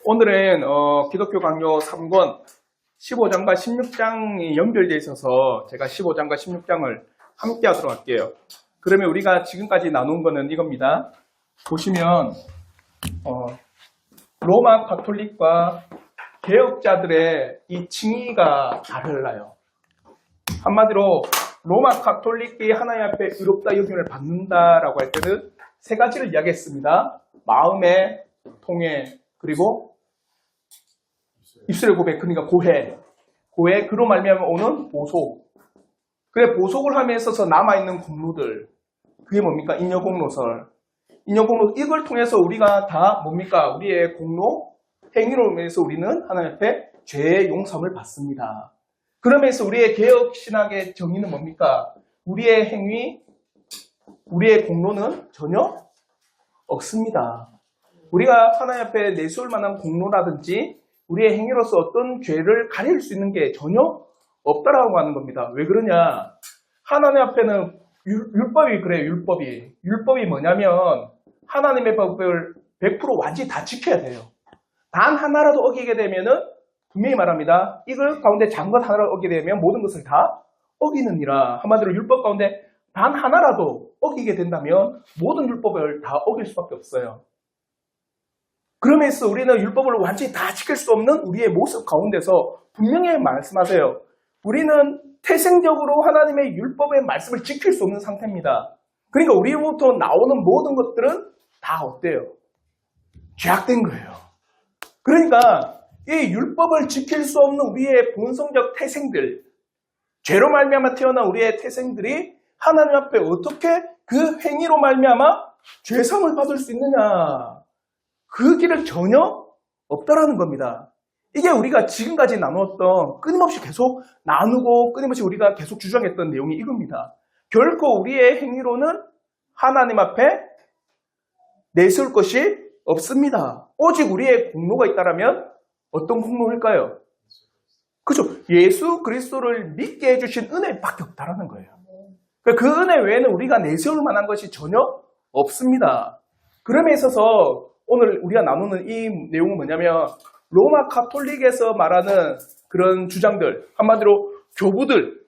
오늘은 기독교 강요 3권 15장과 16장이 연결되어 있어서 제가 15장과 16장을 함께 하도록 할게요. 그러면 우리가 지금까지 나눈 거는 이겁니다. 보시면 로마 가톨릭과 개혁자들의 이 칭의가 달라요. 한마디로 로마 가톨릭이 하나님 앞에 의롭다 여김을 받는다라고 할 때는 세 가지를 이야기했습니다. 마음의 통회, 그리고 입술의 고백, 그러니까 고해, 그로 말미암아 오는 보속. 그래, 보속을 함에 있어서 남아있는 공로들, 그게 뭡니까? 인여공로설. 인여공로, 이걸 통해서 우리가 다 뭡니까? 우리의 공로, 행위로 인해서 우리는 하나님 앞에 죄의 용서를 받습니다. 그러면서 우리의 개혁신학의 정의는 뭡니까? 우리의 행위, 우리의 공로는 전혀 없습니다. 우리가 하나님 앞에 내세울 만한 공로라든지 우리의 행위로서 어떤 죄를 가릴 수 있는 게 전혀 없다라고 하는 겁니다. 왜 그러냐? 하나님 앞에는 율법이 그래요. 율법이 뭐냐면 하나님의 법을 100% 완전히 다 지켜야 돼요. 단 하나라도 어기게 되면은 분명히 말합니다. 이걸 가운데 작은 것 하나를 어기게 되면 모든 것을 다 어기느니라. 한마디로 율법 가운데 단 하나라도 어기게 된다면 모든 율법을 다 어길 수밖에 없어요. 그러면서 우리는 율법을 완전히 다 지킬 수 없는 우리의 모습 가운데서 분명히 말씀하세요. 우리는 태생적으로 하나님의 율법의 말씀을 지킬 수 없는 상태입니다. 그러니까 우리로부터 나오는 모든 것들은 다 어때요? 죄악된 거예요. 그러니까 이 율법을 지킬 수 없는 우리의 본성적 태생들, 죄로 말미암아 태어난 우리의 태생들이 하나님 앞에 어떻게 그 행위로 말미암아 죄상을 받을 수 있느냐? 그 길은 전혀 없다라는 겁니다. 이게 우리가 지금까지 나누었던 끊임없이 계속 나누고 끊임없이 우리가 계속 주장했던 내용이 이겁니다. 결코 우리의 행위로는 하나님 앞에 내세울 것이 없습니다. 오직 우리의 공로가 있다면 어떤 공로일까요? 그죠? 예수 그리스도를 믿게 해주신 은혜밖에 없다라는 거예요. 그 은혜 외에는 우리가 내세울 만한 것이 전혀 없습니다. 그럼에 있어서 오늘 우리가 나누는 이 내용은 뭐냐면 로마 가톨릭에서 말하는 그런 주장들, 한마디로 교부들,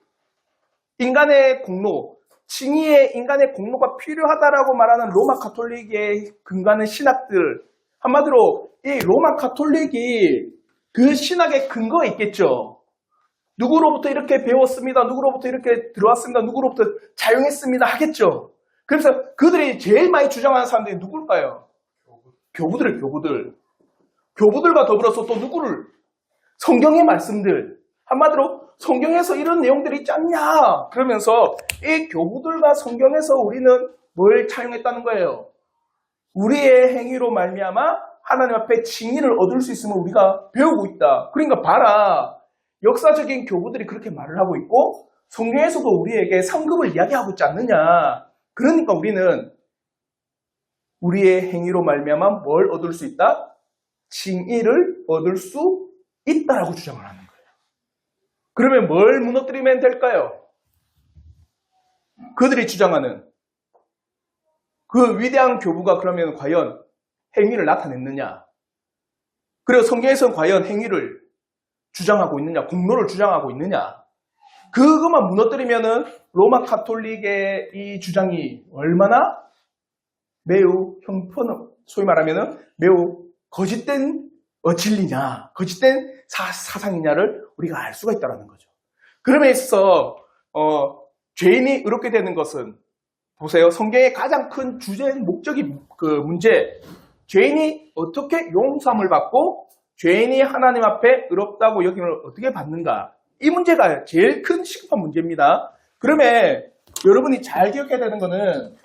인간의 공로, 칭의의 인간의 공로가 필요하다라고 말하는 로마 가톨릭의 근거하는 신학들, 한마디로 이 로마 가톨릭이 그 신학의 근거가 있겠죠. 누구로부터 이렇게 배웠습니다. 누구로부터 이렇게 들어왔습니다. 누구로부터 차용했습니다. 하겠죠. 그래서 그들이 제일 많이 주장하는 사람들이 누굴까요? 교부들. 교부들과 더불어서 또 누구를? 성경의 말씀들. 한마디로 성경에서 이런 내용들이 있지 않냐? 그러면서 이 교부들과 성경에서 우리는 뭘 차용했다는 거예요? 우리의 행위로 말미암아 하나님 앞에 칭의를 얻을 수 있음을 우리가 배우고 있다. 그러니까 봐라. 역사적인 교부들이 그렇게 말을 하고 있고 성경에서도 우리에게 상급을 이야기하고 있지 않느냐. 그러니까 우리는 우리의 행위로 말미암아 뭘 얻을 수 있다? 칭의를 얻을 수 있다라고 주장을 하는 거예요. 그러면 뭘 무너뜨리면 될까요? 그들이 주장하는 그 위대한 교부가 그러면 과연 행위를 나타냈느냐? 그리고 성경에서는 과연 행위를 주장하고 있느냐? 공로를 주장하고 있느냐? 그것만 무너뜨리면은 로마 가톨릭의 이 주장이 얼마나 매우 소위 말하면은 매우 거짓된 진리냐, 거짓된 사상이냐를 우리가 알 수가 있다는 거죠. 그러면 있어서 죄인이 의롭게 되는 것은 보세요. 성경의 가장 큰 주제인 목적이 그 문제. 죄인이 어떻게 용서함을 받고 죄인이 하나님 앞에 의롭다고 여김을 어떻게 받는가? 이 문제가 제일 큰 시급한 문제입니다. 그러면 여러분이 잘 기억해야 되는 거는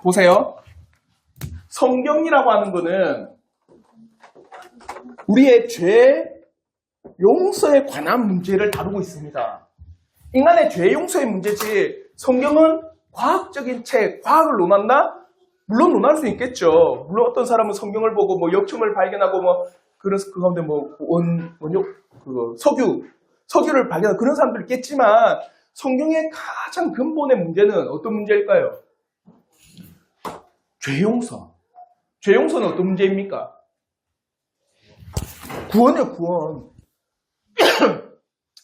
보세요. 성경이라고 하는 거는 우리의 죄 용서에 관한 문제를 다루고 있습니다. 인간의 죄 용서의 문제지 성경은 과학적인 책, 과학을 논한다? 물론 논할 수 있겠죠. 물론 어떤 사람은 성경을 보고 뭐 역청을 발견하고 뭐 그래서 그 가운데 뭐 석유를 발견하는 그런 사람들이 있겠지만 성경의 가장 근본의 문제는 어떤 문제일까요? 죄 용서. 죄 용서는 어떤 문제입니까? 구원이에요, 구원.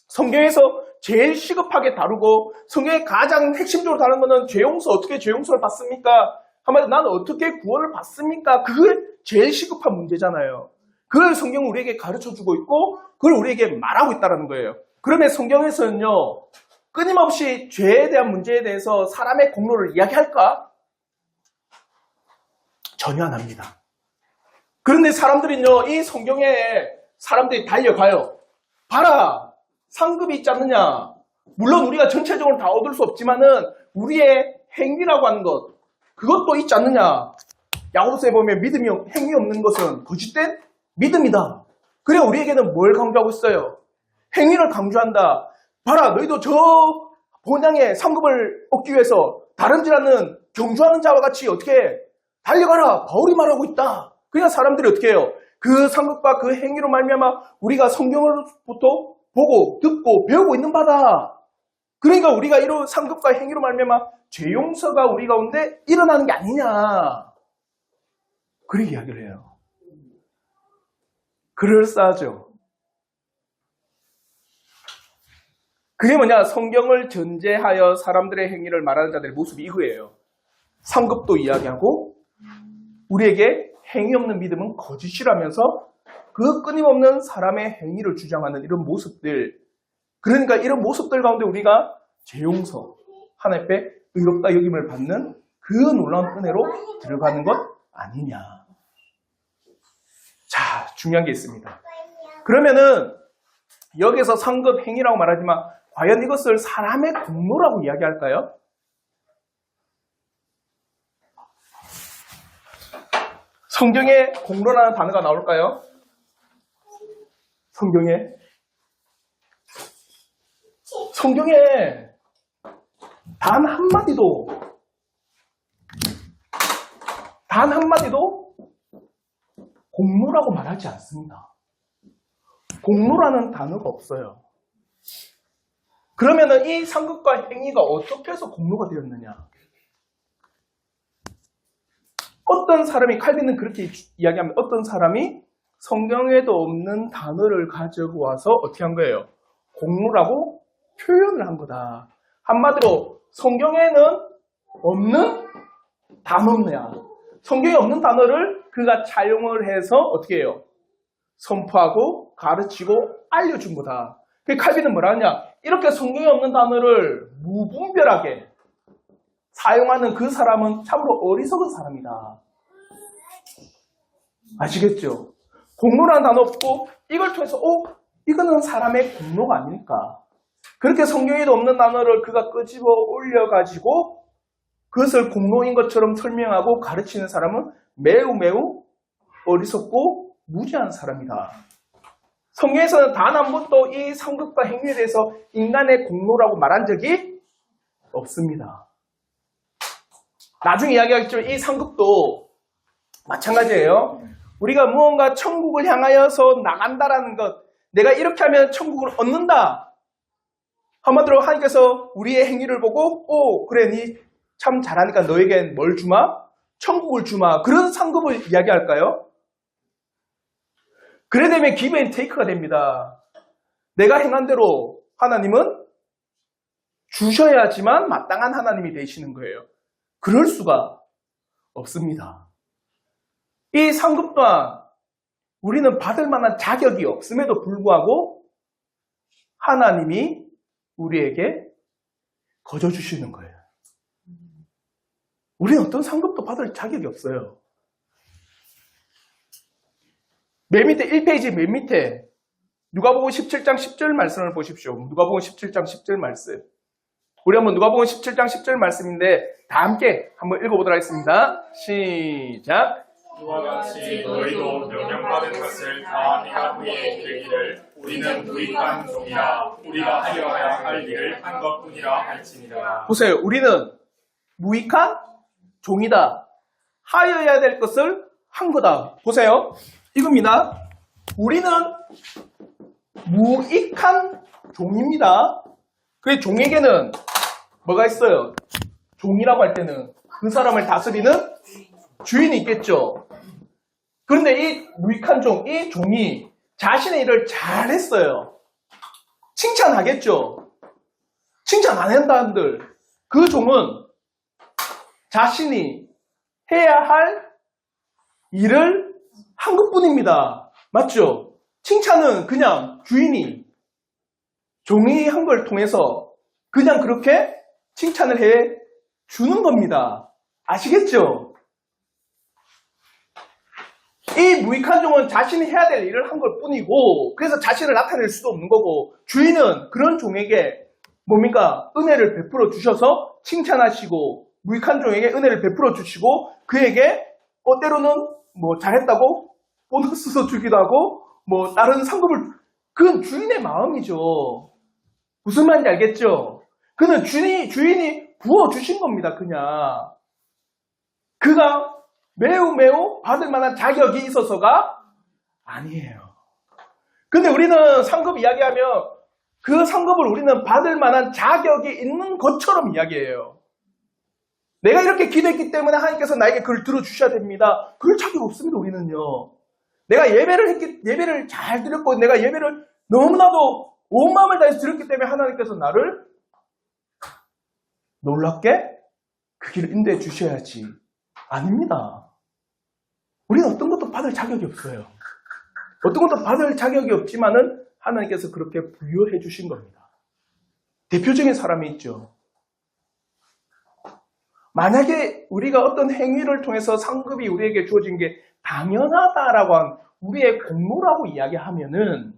성경에서 제일 시급하게 다루고 성경에 가장 핵심적으로 다루는 거는 죄 용서, 어떻게 죄 용서를 받습니까? 한마디로 나는 어떻게 구원을 받습니까? 그게 제일 시급한 문제잖아요. 그걸 성경은 우리에게 가르쳐주고 있고 그걸 우리에게 말하고 있다는 거예요. 그러면 성경에서는요, 끊임없이 죄에 대한 문제에 대해서 사람의 공로를 이야기할까? 전혀 안 합니다. 그런데 사람들은요, 이 성경에 사람들이 달려가요. 봐라, 상급이 있지 않느냐. 물론 우리가 전체적으로 다 얻을 수 없지만은 우리의 행위라고 하는 것, 그것도 있지 않느냐. 야고보서에 보면 믿음이 행위 없는 것은 거짓된 믿음이다. 그래 우리에게는 뭘 강조하고 있어요? 행위를 강조한다. 봐라, 너희도 저 본향의 상급을 얻기 위해서 다름질하는 경주하는 자와 같이 어떻게 달려가라. 바울이 말하고 있다. 그냥 사람들이 어떻게 해요? 그 상급과 그 행위로 말미암아 우리가 성경으로부터 보고 듣고 배우고 있는 바다. 그러니까 우리가 이런 상급과 행위로 말미암아 죄 용서가 우리 가운데 일어나는 게 아니냐. 그렇게 이야기를 해요. 그럴싸하죠. 그게 뭐냐? 성경을 전제하여 사람들의 행위를 말하는 자들의 모습이 이거예요. 상급도 이야기하고 우리에게 행위 없는 믿음은 거짓이라면서 그 끊임없는 사람의 행위를 주장하는 이런 모습들. 그러니까 이런 모습들 가운데 우리가 죄 용서, 하나님 앞에 의롭다 여김을 받는 그 놀라운 은혜로 들어가는 것 아니냐. 자, 중요한 게 있습니다. 그러면은 여기서 상급 행위라고 말하지만 과연 이것을 사람의 공로라고 이야기할까요? 성경에 공로라는 단어가 나올까요? 성경에 단 한마디도 공로라고 말하지 않습니다. 공로라는 단어가 없어요. 그러면은 이 상급과 행위가 어떻게 해서 공로가 되었느냐? 어떤 사람이, 칼빈은 그렇게 이야기하면 어떤 사람이 성경에도 없는 단어를 가지고 와서 어떻게 한 거예요? 공로라고 표현을 한 거다. 한마디로 성경에는 없는 단어냐. 성경에 없는 단어를 그가 차용을 해서 어떻게 해요? 선포하고 가르치고 알려준 거다. 그 칼빈은 뭐라 하냐? 이렇게 성경에 없는 단어를 무분별하게 사용하는 그 사람은 참으로 어리석은 사람이다. 아시겠죠? 공로라는 단어 없고 이걸 통해서 이거는 사람의 공로가 아닐까. 그렇게 성경에도 없는 단어를 그가 끄집어 올려가지고 그것을 공로인 것처럼 설명하고 가르치는 사람은 매우 어리석고 무지한 사람이다. 성경에서는 단 한 번도 이 상급과 행위에 대해서 인간의 공로라고 말한 적이 없습니다. 나중에 이야기하겠지만 이 상급도 마찬가지예요. 우리가 무언가 천국을 향하여서 나간다라는 것, 내가 이렇게 하면 천국을 얻는다. 한마디로 하나님께서 우리의 행위를 보고 그래 니 참 잘하니까 너에겐 뭘 주마? 천국을 주마. 그런 상급을 이야기할까요? 그래 되면 기브 앤 테이크가 됩니다. 내가 행한 대로 하나님은 주셔야지만 마땅한 하나님이 되시는 거예요. 그럴 수가 없습니다. 이 상급 또한 우리는 받을 만한 자격이 없음에도 불구하고 하나님이 우리에게 거저 주시는 거예요. 우리는 어떤 상급도 받을 자격이 없어요. 맨 밑에 1페이지 맨 밑에 누가복음 17장 10절 말씀을 보십시오. 누가복음 17장 10절 말씀. 우리 한번 누가복음 17장 10절 말씀인데 다 함께 한번 읽어보도록 하겠습니다. 시작. 이와 같이 너희도 명령받은 것을 다 네가 후에 이르기를 우리는 무익한 종이라 우리가 하여야 할 일을 한 것뿐이라 할지니라. 보세요. 우리는 무익한 종이다. 하여야 될 것을 한 거다. 보세요. 이겁니다. 우리는 무익한 종입니다. 그 종에게는 뭐가 있어요? 종이라고 할 때는 그 사람을 다스리는 주인이 있겠죠. 그런데 이 무익한 종, 이 종이 자신의 일을 잘했어요. 칭찬하겠죠. 칭찬 안 한다 한들 그 종은 자신이 해야 할 일을 한 것뿐입니다. 맞죠? 칭찬은 그냥 주인이 종이 한 걸 통해서 그냥 그렇게 칭찬을 해 주는 겁니다. 아시겠죠? 이 무익한 종은 자신이 해야 될 일을 한 걸 뿐이고 그래서 자신을 나타낼 수도 없는 거고 주인은 그런 종에게 뭡니까? 은혜를 베풀어 주셔서 칭찬하시고 무익한 종에게 은혜를 베풀어 주시고 그에게 때로는 뭐 잘했다고 보너스도 주기도 하고 뭐 다른 상급을 그건 주인의 마음이죠. 무슨 말인지 알겠죠? 그는 주인이 부어주신 겁니다. 그냥 그가 매우 받을 만한 자격이 있어서가 아니에요. 근데 우리는 상급 이야기하면 그 상급을 우리는 받을 만한 자격이 있는 것처럼 이야기해요. 내가 이렇게 기도했기 때문에 하나님께서 나에게 그걸 들어주셔야 됩니다. 그럴 자격 없습니다. 우리는요. 내가 예배를 잘 드렸고 내가 예배를 너무나도 온 마음을 다해서 드렸기 때문에 하나님께서 나를 놀랍게 그 길을 인도해 주셔야지. 아닙니다. 우리는 어떤 것도 받을 자격이 없어요. 어떤 것도 받을 자격이 없지만은 하나님께서 그렇게 부여해 주신 겁니다. 대표적인 사람이 있죠. 만약에 우리가 어떤 행위를 통해서 상급이 우리에게 주어진 게 당연하다라고 한 우리의 공로라고 이야기하면은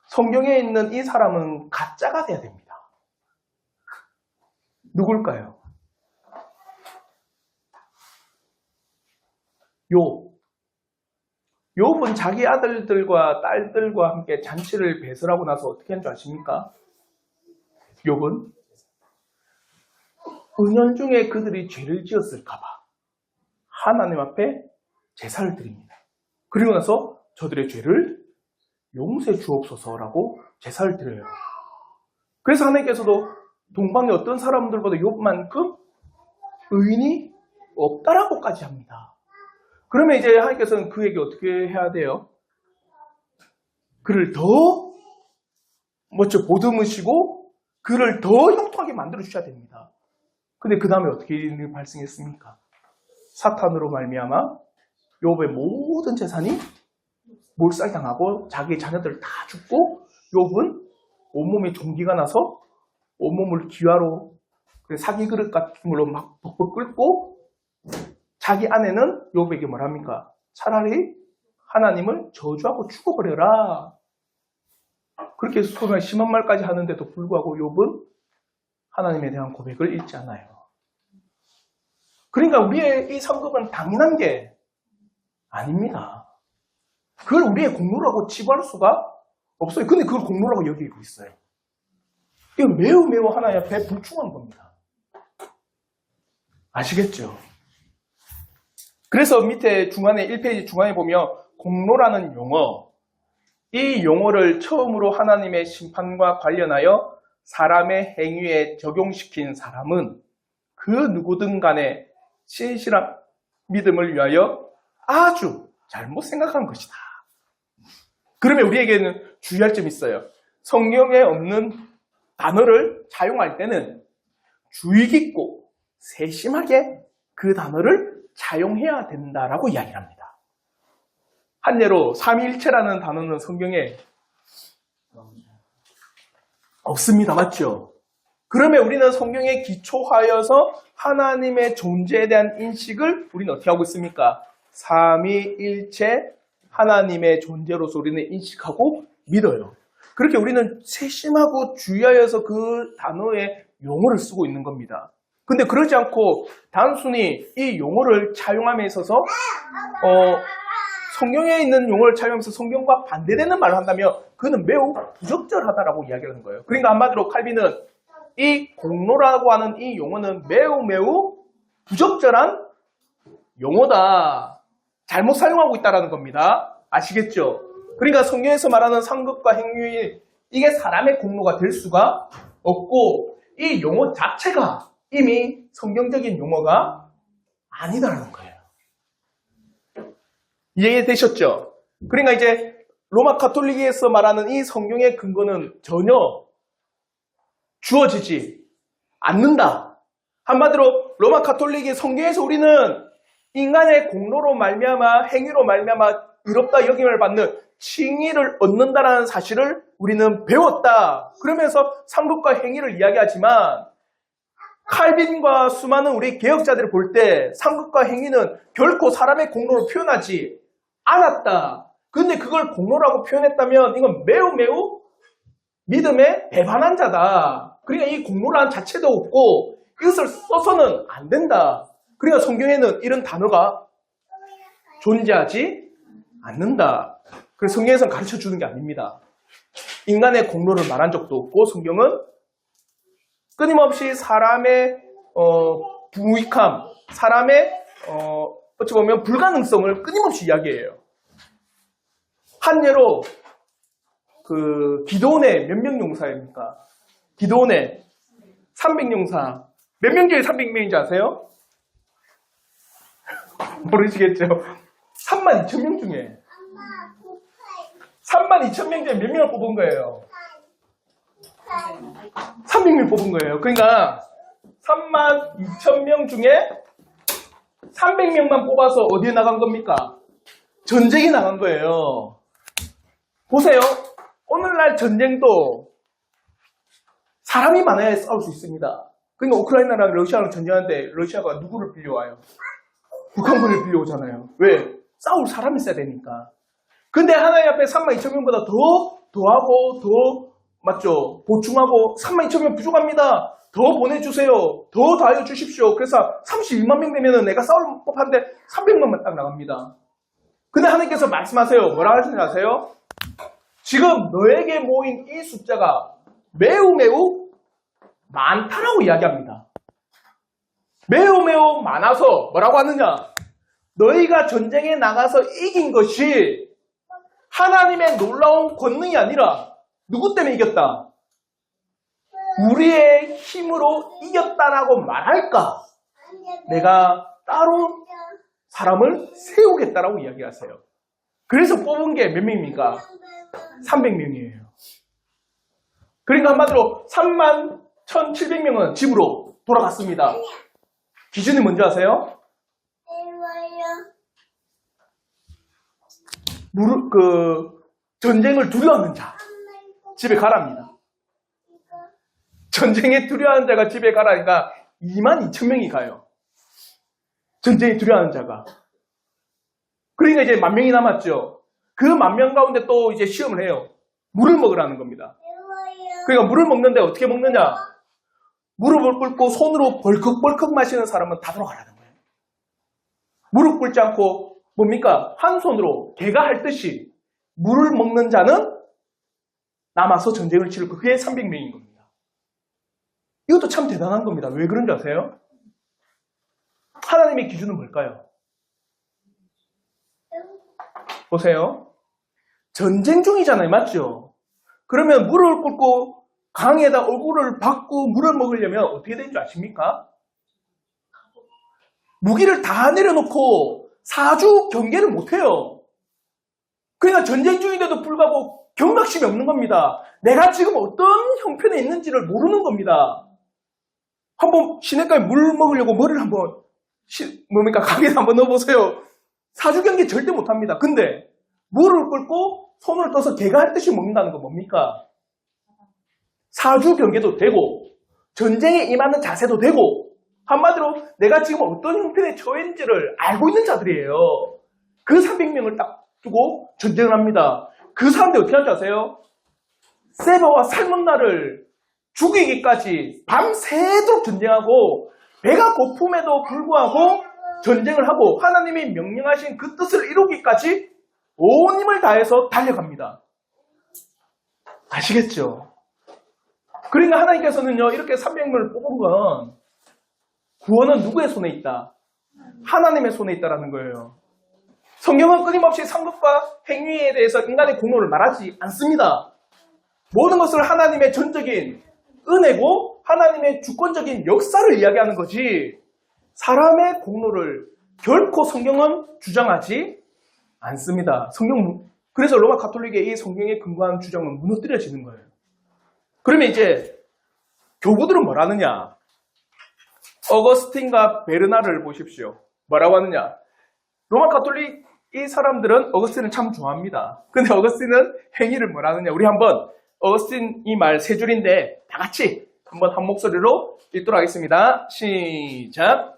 성경에 있는 이 사람은 가짜가 돼야 됩니다. 누굴까요? 욥은 자기 아들들과 딸들과 함께 잔치를 배설하고 나서 어떻게 한 줄 아십니까? 욥은 은연중에 그들이 죄를 지었을까봐 하나님 앞에 제사를 드립니다. 그리고 나서 저들의 죄를 용서해 주옵소서라고 제사를 드려요. 그래서 하나님께서도 동방의 어떤 사람들보다 욥만큼 의인이 없다라고까지 합니다. 그러면 이제 하나님께서는 그에게 어떻게 해야 돼요? 그를 더 보듬으시고 그를 더 형통하게 만들어 주셔야 됩니다. 근데 그 다음에 어떻게 일이 발생했습니까? 사탄으로 말미암아 욥의 모든 재산이 몰살당하고 자기 자녀들 다 죽고 욥은 온몸에 종기가 나서 온몸을 기와로 사기 그릇 같은 걸로 막 벅벅 끓고 자기 아내는 욥에게 뭐랍니까? 차라리 하나님을 저주하고 죽어버려라. 그렇게 정말 심한 말까지 하는데도 불구하고 욥은 하나님에 대한 고백을 잊지 않아요. 그러니까 우리의 이 상급은 당연한 게 아닙니다. 그걸 우리의 공로라고 치부할 수가 없어요. 근데 그걸 공로라고 여기고 있어요. 이건 매우 하나님 앞에 불충한 겁니다. 아시겠죠? 그래서 밑에 중간에 1페이지 중간에 보면 공로라는 용어, 이 용어를 처음으로 하나님의 심판과 관련하여 사람의 행위에 적용시킨 사람은 그 누구든 간에 신실한 믿음을 위하여 아주 잘못 생각한 것이다. 그러면 우리에게는 주의할 점이 있어요. 성경에 없는 단어를 사용할 때는 주의 깊고 세심하게 그 단어를 사용해야 된다라고 이야기를 합니다. 한 예로 삼위일체라는 단어는 성경에 없습니다. 맞죠? 그러면 우리는 성경에 기초하여서 하나님의 존재에 대한 인식을 우리는 어떻게 하고 있습니까? 삼위일체 하나님의 존재로서 우리는 인식하고 믿어요. 그렇게 우리는 세심하고 주의하여서 그 단어의 용어를 쓰고 있는 겁니다. 근데 그러지 않고 단순히 이 용어를 차용함에 있어서 성경에 있는 용어를 차용하면서 성경과 반대되는 말을 한다면 그는 매우 부적절하다라고 이야기하는 거예요. 그러니까 한마디로 칼빈은 이 공로라고 하는 이 용어는 매우 부적절한 용어다. 잘못 사용하고 있다는 겁니다. 아시겠죠? 그러니까 성경에서 말하는 상급과 행위 이게 사람의 공로가 될 수가 없고 이 용어 자체가 이미 성경적인 용어가 아니다라는 거예요. 이해되셨죠? 그러니까 이제 로마 가톨릭에서 말하는 이 성경의 근거는 전혀 주어지지 않는다. 한마디로 로마 가톨릭의 성경에서 우리는 인간의 공로로 말미암아 행위로 말미암아 의롭다 여김을 받는 칭의를 얻는다라는 사실을 우리는 배웠다. 그러면서 상급과 행위를 이야기하지만 칼빈과 수많은 우리 개혁자들을 볼 때 상급과 행위는 결코 사람의 공로를 표현하지 않았다. 근데 그걸 공로라고 표현했다면 이건 매우 믿음에 배반한 자다. 그러니까 이 공로라는 자체도 없고 이것을 써서는 안 된다. 그러니까 성경에는 이런 단어가 존재하지 않는다. 그래서 성경에서는 가르쳐 주는 게 아닙니다. 인간의 공로를 말한 적도 없고 성경은 끊임없이 사람의 부익함, 사람의 어찌 보면 불가능성을 끊임없이 이야기해요. 한 예로 기도원의 몇 명 용사입니까? 기도원의 300용사. 몇 명 중에 300명인지 아세요? 모르시겠죠? 32,000명 중에 32,000명 중에 몇 명을 뽑은 거예요? 300명 뽑은 거예요. 그러니까 32,000명 중에 300명만 뽑아서 어디에 나간 겁니까? 전쟁에 나간 거예요. 보세요. 오늘날 전쟁도 사람이 많아야 싸울 수 있습니다. 그러니까 우크라이나랑 러시아랑 전쟁하는데 러시아가 누구를 빌려와요? 북한군을 빌려오잖아요. 왜? 싸울 사람이 있어야 되니까. 근데 하나님 앞에 32,000명보다 더하고 맞죠? 보충하고 32,000명 부족합니다. 더 보내주세요. 더 알려주십시오. 그래서 32만 명 되면 내가 싸울 법한데 300명만 딱 나갑니다. 근데 하나님께서 말씀하세요. 뭐라 하시는지 아세요? 지금 너에게 모인 이 숫자가 매우 많다라고 이야기합니다. 매우 많아서 뭐라고 하느냐? 너희가 전쟁에 나가서 이긴 것이 하나님의 놀라운 권능이 아니라 누구 때문에 이겼다? 우리의 힘으로 이겼다라고 말할까? 내가 따로 사람을 세우겠다라고 이야기하세요. 그래서 뽑은 게 몇 명입니까? 300명이에요. 그러니까 한마디로 31,700명은 집으로 돌아갔습니다. 기준이 뭔지 아세요? 전쟁을 두려워하는 자. 집에 가랍니다. 전쟁에 두려워하는 자가 집에 가라니까 22,000명이 가요. 전쟁에 두려워하는 자가. 그러니까 이제 10,000명이 남았죠. 그 10,000명 가운데 또 이제 시험을 해요. 물을 먹으라는 겁니다. 그러니까 물을 먹는데 어떻게 먹느냐? 무릎을 꿇고 손으로 벌컥벌컥 마시는 사람은 다 돌아가라는 거예요. 무릎 꿇지 않고 뭡니까? 한 손으로 개가 할 듯이 물을 먹는 자는 남아서 전쟁을 치를 거. 그게 300명인 겁니다. 이것도 참 대단한 겁니다. 왜 그런지 아세요? 하나님의 기준은 뭘까요? 보세요. 전쟁 중이잖아요. 맞죠? 그러면 물을 꿇고 강에다 얼굴을 박고 물을 먹으려면 어떻게 되는 줄 아십니까? 무기를 다 내려놓고 사주 경계를 못해요. 그러니까 전쟁 중인데도 불구하고 경각심이 없는 겁니다. 내가 지금 어떤 형편에 있는지를 모르는 겁니다. 한번 시냇가에 물 먹으려고 머리를 한번 강에다 한번 넣어보세요. 사주 경계 절대 못합니다. 근데 물을 끓고 손을 떠서 개가 할 듯이 먹는다는 건 뭡니까? 사주 경계도 되고 전쟁에 임하는 자세도 되고 한마디로 내가 지금 어떤 형편에 처했는지를 알고 있는 자들이에요. 그 300명을 딱 두고 전쟁을 합니다. 그 사람들 어떻게 하는지 아세요? 세바와 살문나를 죽이기까지 밤새도록 전쟁하고 배가 고픔에도 불구하고 전쟁을 하고 하나님이 명령하신 그 뜻을 이루기까지 온 힘을 다해서 달려갑니다. 아시겠죠? 그러니까 하나님께서는요, 이렇게 300명을 뽑은 건 구원은 누구의 손에 있다? 하나님의 손에 있다라는 거예요. 성경은 끊임없이 상급과 행위에 대해서 인간의 공로를 말하지 않습니다. 모든 것을 하나님의 전적인 은혜고 하나님의 주권적인 역사를 이야기하는 거지 사람의 공로를 결코 성경은 주장하지 않습니다. 성경 그래서 로마 가톨릭의 이 성경에 근거한 주장은 무너뜨려지는 거예요. 그러면 이제 교부들은 뭐라느냐? 어거스틴과 베르나르를 보십시오. 뭐라고 하느냐? 로마 가톨릭 이 사람들은 어거스틴을 참 좋아합니다. 근데 어거스틴은 행위를 뭐라느냐? 우리 한번 어거스틴 이 말 세 줄인데 다 같이 한번 한 목소리로 읽도록 하겠습니다. 시작.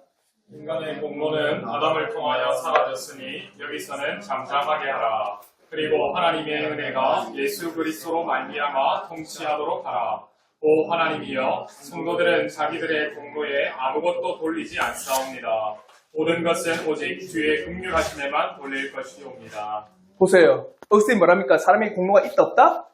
인간의 공로는 아담을 통하여 사라졌으니 여기서는 잠잠하게 하라. 그리고 하나님의 은혜가 예수 그리스도로 말미암아 통치하도록 하라. 오 하나님이여, 성도들은 자기들의 공로에 아무것도 돌리지 않사옵니다. 모든 것은 오직 주의 긍휼하심에만 돌릴 것이옵니다. 보세요. 어거스틴 뭐랍니까? 사람의 공로가 있다 없다?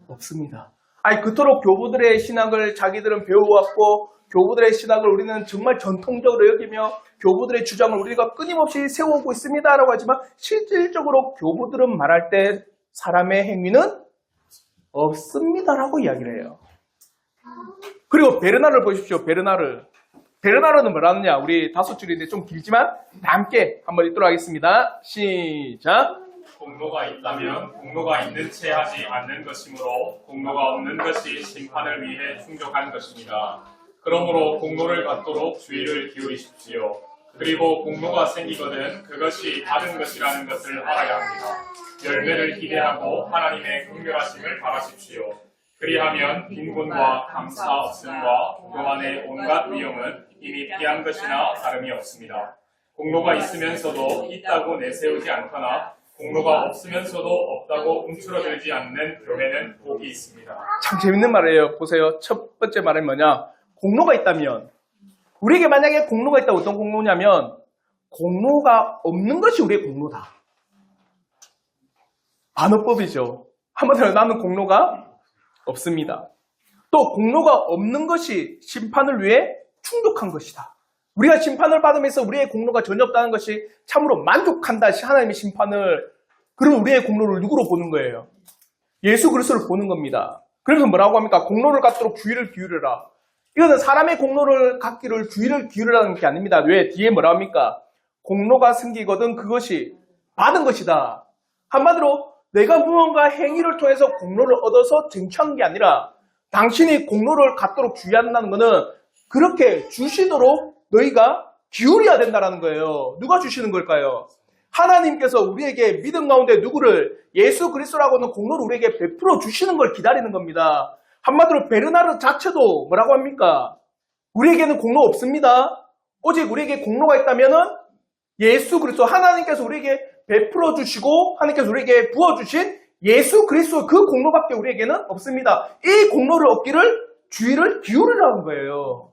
없습니다. 아니 그토록 교부들의 신학을 자기들은 배워왔고 교부들의 신학을 우리는 정말 전통적으로 여기며 교부들의 주장을 우리가 끊임없이 세워오고 있습니다라고 하지만 실질적으로 교부들은 말할 때 사람의 행위는 없습니다라고 이야기를 해요. 그리고 베르나르를 보십시오. 베르나르는 뭐라느냐? 우리 5줄인데 좀 길지만 다 함께 한번 읽도록 하겠습니다. 시작. 공로가 있다면 공로가 있는 채 하지 않는 것이므로 공로가 없는 것이 심판을 위해 충족한 것입니다. 그러므로 공로를 갖도록 주의를 기울이십시오. 그리고 공로가 생기거든 그것이 받은 것이라는 것을 알아야 합니다. 열매를 기대하고 하나님의 긍휼하심을 바라십시오. 그리하면 빈곤과 감사 없음과 교만의 온갖 위험은 이미 피한 것이나 다름이 없습니다. 공로가 있으면서도 있다고 내세우지 않거나 공로가 없으면서도 없다고 움츠러들지 않는 교회는 복이 있습니다. 참 재밌는 말이에요. 보세요. 첫 번째 말은 뭐냐? 공로가 있다면, 우리에게 만약에 공로가 있다면 어떤 공로냐면 공로가 없는 것이 우리의 공로다. 반어법이죠. 한마디로 나는 공로가 없습니다. 또 공로가 없는 것이 심판을 위해 충족한 것이다. 우리가 심판을 받으면서 우리의 공로가 전혀 없다는 것이 참으로 만족한다. 하나님의 심판을. 그럼 우리의 공로를 누구로 보는 거예요? 예수 그리스도를 보는 겁니다. 그래서 뭐라고 합니까? 공로를 갖도록 주의를 기울여라. 이거는 사람의 공로를 갖기를 주의를 기울이라는 게 아닙니다. 왜? 뒤에 뭐라 합니까? 공로가 생기거든 그것이 받은 것이다. 한마디로 내가 무언가 행위를 통해서 공로를 얻어서 쟁취한 게 아니라 당신이 공로를 갖도록 주의한다는 것은 그렇게 주시도록 너희가 기울여야 된다는 거예요. 누가 주시는 걸까요? 하나님께서 우리에게 믿음 가운데 누구를 예수 그리스도라고 하는 공로를 우리에게 베풀어 주시는 걸 기다리는 겁니다. 한마디로 베르나르 자체도 뭐라고 합니까? 우리에게는 공로 없습니다. 오직 우리에게 공로가 있다면은 예수 그리스도 하나님께서 우리에게 베풀어 주시고 하나님께서 우리에게 부어 주신 예수 그리스도 그 공로밖에 우리에게는 없습니다. 이 공로를 얻기를 주의를 기울이라는 거예요.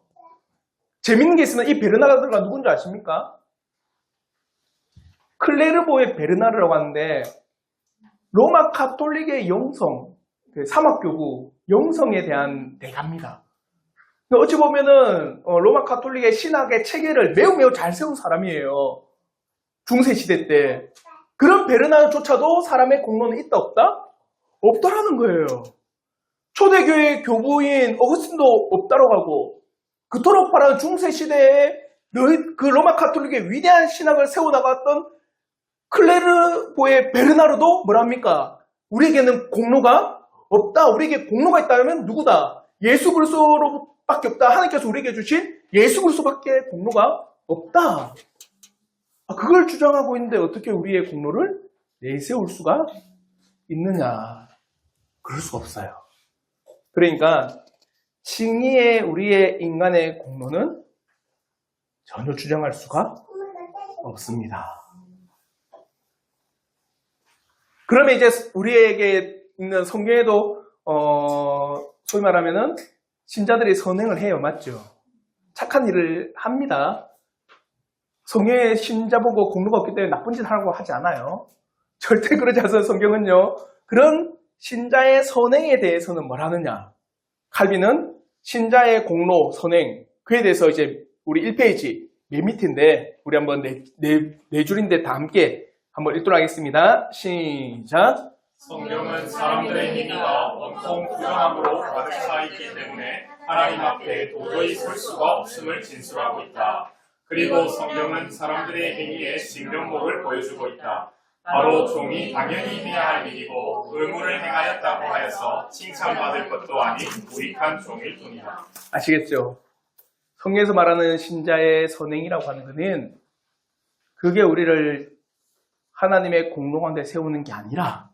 재밌는 게 있으면 이 베르나르가 누군지 아십니까? 클레르보의 베르나르라고 하는데 로마 가톨릭의 영성, 사막교구 영성에 대한 대가입니다. 어찌 보면은 로마 가톨릭의 신학의 체계를 매우 잘 세운 사람이에요. 중세시대 때. 그런 베르나르조차도 사람의 공로는 있다 없다? 없다라는 거예요. 초대교회 교부인 어거스틴도 없다라고 하고 그토록 바라는 중세시대에 그 로마 가톨릭의 위대한 신학을 세워나갔던 클레르보의 베르나르도 뭐랍니까? 우리에게는 공로가 없다. 우리에게 공로가 있다면 누구다? 예수 그리스도로밖에 없다. 하나님께서 우리에게 주신 예수 그리스도밖에 공로가 없다. 그걸 주장하고 있는데 어떻게 우리의 공로를 내세울 수가 있느냐? 그럴 수가 없어요. 그러니까 칭의의 우리의 인간의 공로는 전혀 주장할 수가 없습니다. 그러면 이제 우리에게 있는 성경에도 소위 말하면은 신자들이 선행을 해요. 맞죠? 착한 일을 합니다. 성경에 신자 보고 공로가 없기 때문에 나쁜 짓 하라고 하지 않아요. 절대 그러지 않아요. 성경은요. 그런 신자의 선행에 대해서는 뭘 하느냐? 칼빈은 신자의 공로, 선행, 그에 대해서 이제 우리 1페이지 맨 밑인데 우리 한번 네 줄인데 다 함께 한번 읽도록 하겠습니다. 시작. 성경은 사람들의 행위가 온통 부정함으로 가득 차 있기 때문에 하나님 앞에 도저히 설 수가 없음을 진술하고 있다. 그리고 성경은 사람들의 행위의 진면목을 보여주고 있다. 바로 종이 당연히 해야 할 일이고 의무를 행하였다고 하여서 칭찬받을 것도 아닌 무익한 종일 뿐이다. 아시겠죠? 성경에서 말하는 신자의 선행이라고 하는 것은 그게 우리를 하나님의 공로 가운데 세우는 게 아니라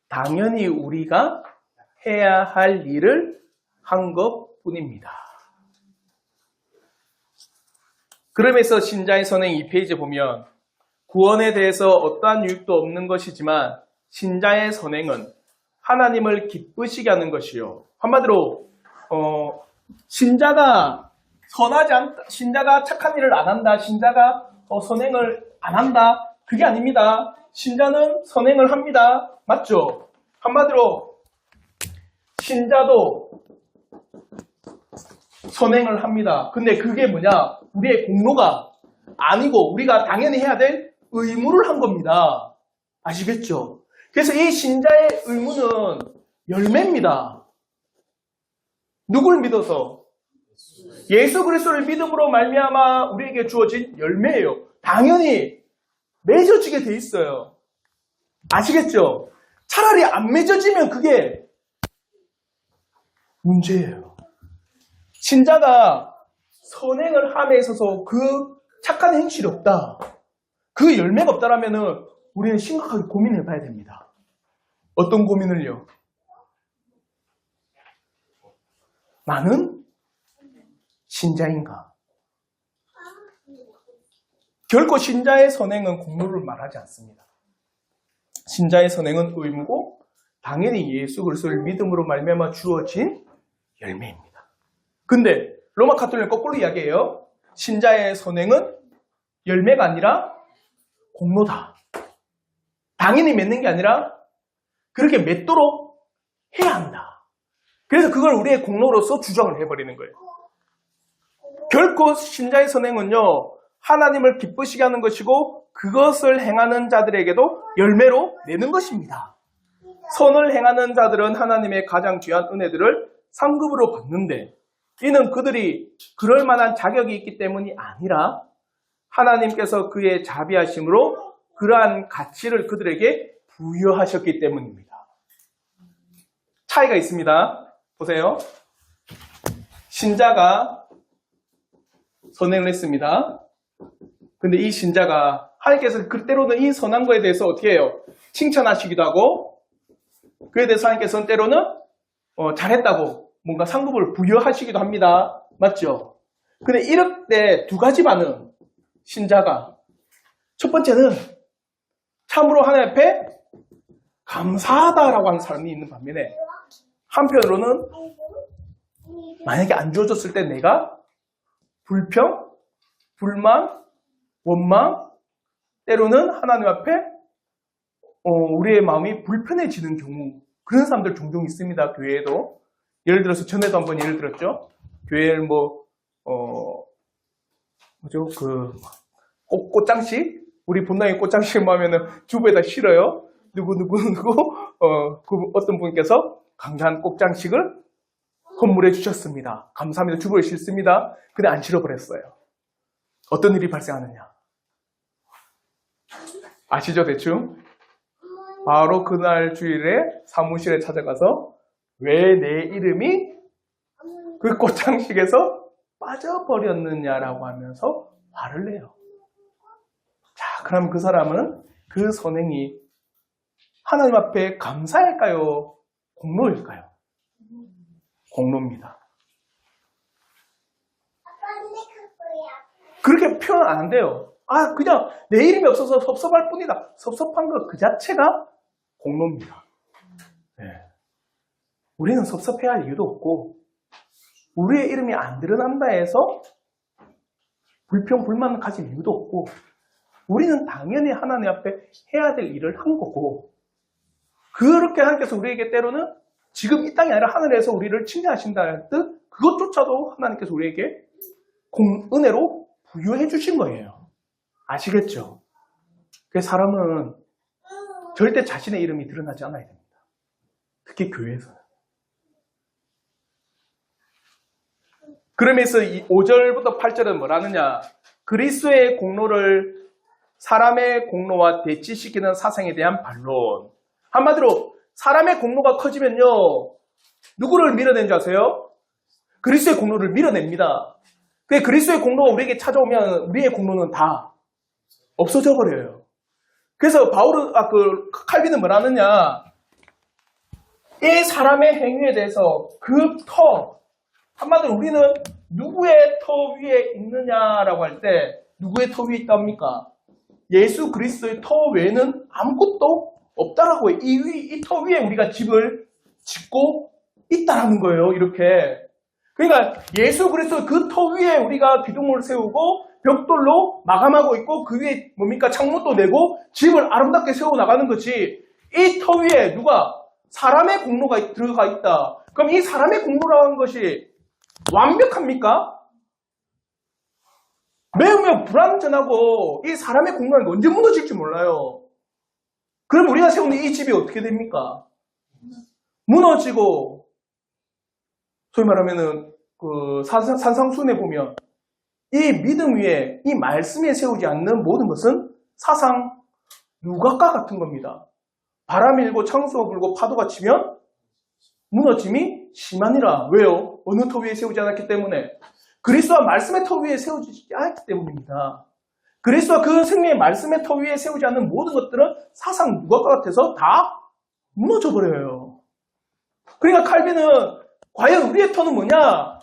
당연히 우리가 해야 할 일을 한 것뿐입니다. 그러면서 신자의 선행 2페이지에 보면 구원에 대해서 어떠한 유익도 없는 것이지만 신자의 선행은 하나님을 기쁘시게 하는 것이요. 한마디로 신자가 선하지 않다, 신자가 착한 일을 안 한다, 신자가 선행을 안 한다, 그게 아닙니다. 신자는 선행을 합니다. 맞죠? 한마디로 신자도 선행을 합니다. 근데 그게 뭐냐? 우리의 공로가 아니고 우리가 당연히 해야 될 의무를 한 겁니다. 아시겠죠? 그래서 이 신자의 의무는 열매입니다. 누굴 믿어서? 예수 그리스도를 믿음으로 말미암아 우리에게 주어진 열매예요. 당연히 맺어지게 돼 있어요. 아시겠죠? 차라리 안 맺어지면 그게 문제예요. 신자가 선행을 함에 있어서 그 착한 행실이 없다, 그 열매가 없다라면 우리는 심각하게 고민을 해봐야 됩니다. 어떤 고민을요? 나는 신자인가? 결코 신자의 선행은 공로를 말하지 않습니다. 신자의 선행은 의무고 당연히 예수 그리스도를 믿음으로 말미암아 주어진 열매입니다. 근데 로마 카톨릭은 거꾸로 이야기해요. 신자의 선행은 열매가 아니라 공로다. 당연히 맺는 게 아니라 그렇게 맺도록 해야 한다. 그래서 그걸 우리의 공로로서 주장을 해버리는 거예요. 결코 신자의 선행은요, 하나님을 기쁘시게 하는 것이고 그것을 행하는 자들에게도 열매로 내는 것입니다. 선을 행하는 자들은 하나님의 가장 귀한 은혜들을 상급으로 받는데 이는 그들이 그럴 만한 자격이 있기 때문이 아니라 하나님께서 그의 자비하심으로 그러한 가치를 그들에게 부여하셨기 때문입니다. 차이가 있습니다. 보세요. 신자가 선행을 했습니다. 근데 이 신자가 하나님께서 그때로는 이 선한 거에 대해서 어떻게 해요? 칭찬하시기도 하고 그에 대해서 하나님께서는 때로는 잘했다고 뭔가 상급을 부여하시기도 합니다. 맞죠? 근데 이럴 때 두 가지 반응. 신자가 첫 번째는 참으로 하나님 앞에 감사하다라고 하는 사람이 있는 반면에 한편으로는 만약에 안 주어졌을 때 내가 불평, 불만, 원망, 때로는 하나님 앞에 우리의 마음이 불편해지는 경우, 그런 사람들 종종 있습니다. 교회에도. 예를 들어서 전에도 한번 예를 들었죠. 교회를 꽃장식? 우리 본당에 꽃장식 하면은 주부에다 실어요. 누구 어떤 분께서 강한 꽃장식을 선물해 주셨습니다. 감사합니다. 주부에 실습니다. 근데 안 실어버렸어요. 어떤 일이 발생하느냐? 아시죠, 대충? 바로 그날 주일에 사무실에 찾아가서 왜 내 이름이 그 꽃장식에서 빠져버렸느냐라고 하면서 화를 내요. 자, 그럼 그 사람은 그 선행이 하나님 앞에 감사일까요? 공로일까요? 공로입니다. 그렇게 표현 안 돼요. 그냥 내 이름이 없어서 섭섭할 뿐이다. 섭섭한 것 그 자체가 공로입니다. 네. 우리는 섭섭해야 할 이유도 없고 우리의 이름이 안 드러난다 해서 불평, 불만을 가질 이유도 없고 우리는 당연히 하나님 앞에 해야 될 일을 한 거고 그렇게 하나님께서 우리에게 때로는 지금 이 땅이 아니라 하늘에서 우리를 칭찬하신다는 뜻 그것조차도 하나님께서 우리에게 은혜로 부여해 주신 거예요. 아시겠죠? 그래서 사람은 절대 자신의 이름이 드러나지 않아야 됩니다. 특히 교회에서는. 그러면서 이 5절부터 8절은 뭐라느냐? 그리스도의 공로를 사람의 공로와 대치시키는 사상에 대한 반론. 한마디로 사람의 공로가 커지면요. 누구를 밀어낸 줄 아세요? 그리스도의 공로를 밀어냅니다. 그리스도의 공로가 우리에게 찾아오면 우리의 공로는 다 없어져 버려요. 그래서 칼빈은 뭐라 하느냐? 이 사람의 행위에 대해서 한마디로 우리는 누구의 터 위에 있느냐라고 할 때 누구의 터 위에 있답니까? 예수 그리스도의 터 외에는 아무것도 없다라고 해요. 이 터 위에 우리가 집을 짓고 있다라는 거예요. 이렇게. 그러니까 예수 그리스도 그 터 위에 우리가 기둥을 세우고 벽돌로 마감하고 있고 그 위에 뭡니까? 창문도 내고 집을 아름답게 세워나가는 것이 이 터 위에 사람의 공로가 들어가 있다. 그럼 이 사람의 공로라는 것이 완벽합니까? 매우 불완전하고 이 사람의 공로는 언제 무너질지 몰라요. 그럼 우리가 세우는 이 집이 어떻게 됩니까? 무너지고 소위 말하면은 산상순에 보면 이 믿음 위에 이 말씀 위에 세우지 않는 모든 것은 사상 누각과 같은 겁니다. 바람이 일고 창수가 불고 파도가 치면 무너짐이 심하니라. 왜요? 어느 터 위에 세우지 않았기 때문에 그리스도와 말씀의 터 위에 세우지 않았기 때문입니다. 그리스도와 그 생명의 말씀의 터 위에 세우지 않는 모든 것들은 사상 누각과 같아서 다 무너져 버려요. 그러니까 칼빈은 과연 우리의 터는 뭐냐?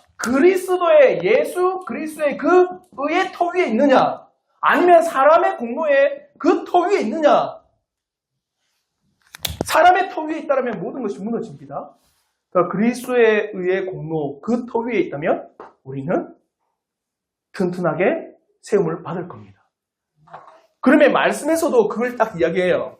예수 그리스도의 그 의의 터 위에 있느냐? 아니면 사람의 공로의 그 터 위에 있느냐? 사람의 터 위에 있다면 모든 것이 무너집니다. 그러니까 그리스도의 의의 공로 그 터 위에 있다면 우리는 튼튼하게 세움을 받을 겁니다. 그러면 말씀에서도 그걸 딱 이야기해요.